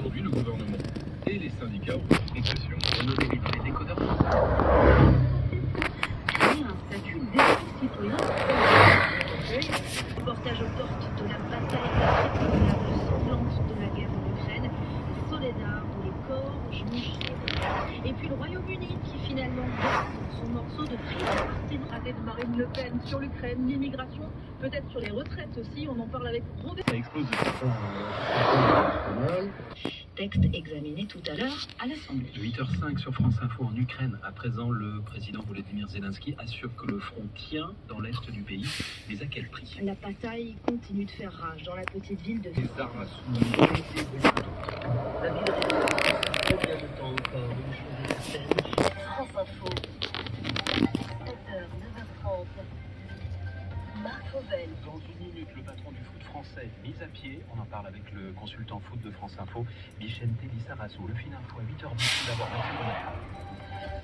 Aujourd'hui, le gouvernement et les syndicats ont pris pression. Les décodeurs. Créer un statut d'éco-citoyen. Reportage aux portes de la bataille sanglante de la guerre en Ukraine. Soledad où les corps jonchent. Et puis le Royaume-Uni qui finalement garde son morceau de prix raté de Marine Le Pen sur l'Ukraine, l'immigration, peut-être sur les retraites aussi. On en parle avec Robert. Ça explose. Texte examiné tout à l'heure à l'Assemblée. 8h05 sur France Info en Ukraine. À présent, le président Volodymyr Zelensky assure que le front tient dans l'est du pays. Mais à quel prix? La bataille continue de faire rage dans la petite ville de Les armes à sous. La ville de combien de temps encore une chose certaine. France Info. 7h, 9h30. Marc Fauvel. Dans une minute, le patron du foot français mis à pied. On en parle avec le consultant foot de France Info, Vicente Lizarazu. Le final info à 8h10. D'abord,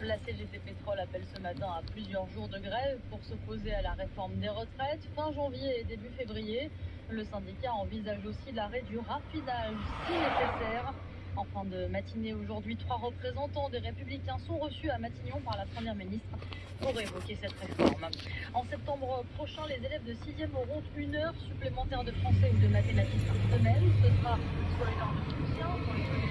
La CGT Pétrole appelle ce matin à plusieurs jours de grève pour s'opposer à la réforme des retraites. Fin janvier et début février, le syndicat envisage aussi l'arrêt du raffinage si nécessaire. En fin de matinée aujourd'hui, 3 représentants des Républicains sont reçus à Matignon par la Première ministre pour évoquer cette réforme. En septembre prochain, les élèves de 6e auront 1 heure supplémentaire de français ou de mathématiques par semaine. Ce sera soit une heure de soutien, soit une heure de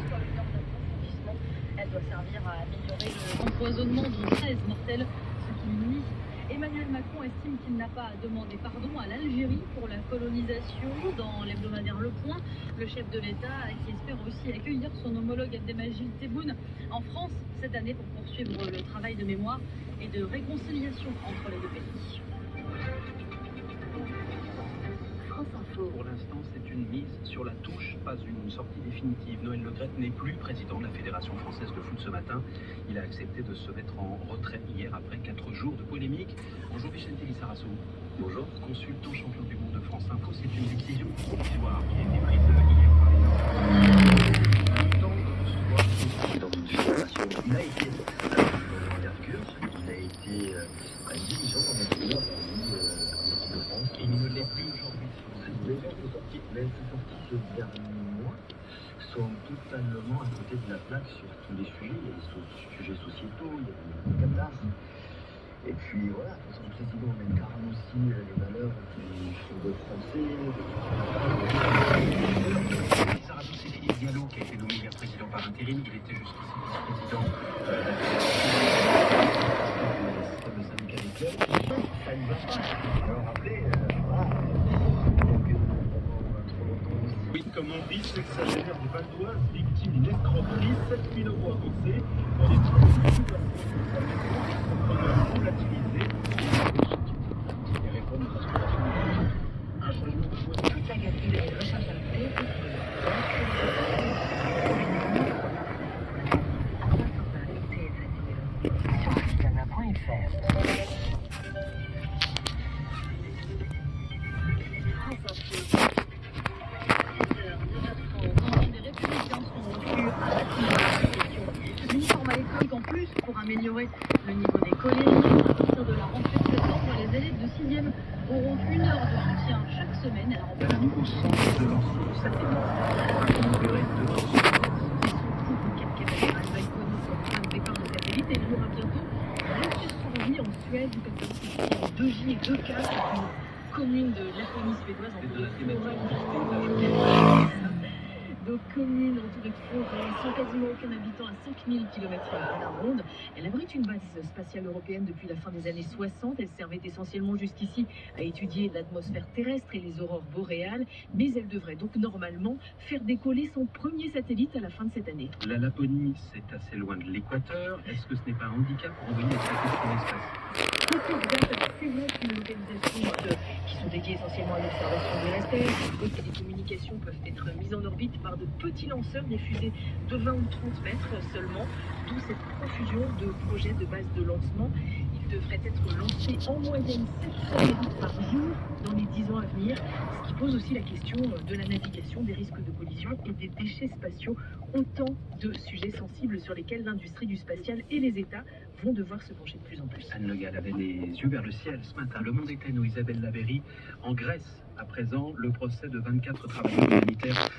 soit une heure d'approfondissement. Elle doit servir à améliorer l'empoisonnement d'une 13 mortelle, ce qui nuit. Emmanuel Macron estime qu'il n'a pas à demander pardon à l'Algérie pour la colonisation. Dans l'hebdomadaire Le Point, le chef de l'État qui espère aussi accueillir son homologue Abdelmajid Tebboune en France cette année pour poursuivre le travail de mémoire et de réconciliation entre les deux pays. France Info. pour l'instant, c'est une mise sur la touche, pas une sortie définitive. Noël Le Graët n'est plus président de la Fédération française de foot ce matin. Il a accepté de se mettre en retrait hier après 4 jours de polémique. Bonjour Vicente Lizarazu. Bonjour. Consultant champion du monde de France Info, c'est une décision provisoire qui a été prise hier par les Dans une fédération, il a été d'envergure, il a été un dirigeant dans notre pays, en équipe de France. Et il ne l'est plus aujourd'hui. Les sorties ce dernier mois sont totalement à côté de la plaque sur tous les sujets. Il y a des sujets sociétaux, il y a des catastrophes. Et puis voilà, son président incarne aussi les valeurs du football français. Lizarazu, c'est Philippe Diallo qui a été nommé hier président par intérim. Il était jusqu'ici vice-président le syndicat des clubs. Ça ne va pas. Alors après, voilà. Oui, comme Henri, sexagénaire du Val d'Oise, victime d'une escroquerie, 7 000 € avancés dans les trucs relativisés. Et répondre à ce qu'on a un changement de choix. Les Républicains sont reçus à Matignon. Uniforme à l'école en plus pour améliorer le niveau des collèges. À partir de la rentrée de septembre, les élèves de 6e auront 1 heure de soutien chaque semaine à la rentrée. Un nouveau centre de lancement de satellites. Une durée de 2 ans. Et il y aura bientôt ressurgir en Suède, comme 2J et 2K, c'est une commune de Laponie suédoise C'est de la entourée thématique. Donc commune entourée de forêts, sans quasiment aucun habitant à 5000 km à la ronde. Elle abrite une base spatiale européenne depuis la fin des années 60. Elle servait essentiellement jusqu'ici à étudier l'atmosphère terrestre et les aurores boréales, mais elle devrait donc normalement faire décoller son premier satellite à la fin de cette année. La Laponie, c'est assez loin de l'équateur. Est-ce que ce n'est pas un handicap pour envoyer des satellites dans l'espace? C'est vrai qu'une localisation qui sont dédiées essentiellement à l'observation de la Terre. Les télécommunications peuvent être mises en orbite par de petits lanceurs, des fusées de 20 ou 30 mètres seulement, d'où cette profusion de projets de base de lancement. Ils devraient être lancés en moyenne 7 satellites par jour dans les 10 ans à venir, ce qui pose aussi la question de la navigation, des risques de collision et des déchets spatiaux, autant de sujets sensibles sur lesquels l'industrie du spatial et les États vont devoir se pencher de plus en plus. Anne Le Gall avait les yeux vers le ciel ce matin. Le Monde est à nous, Isabelle Lavéry. En Grèce, à présent, le procès de 24 travailleurs humanitaires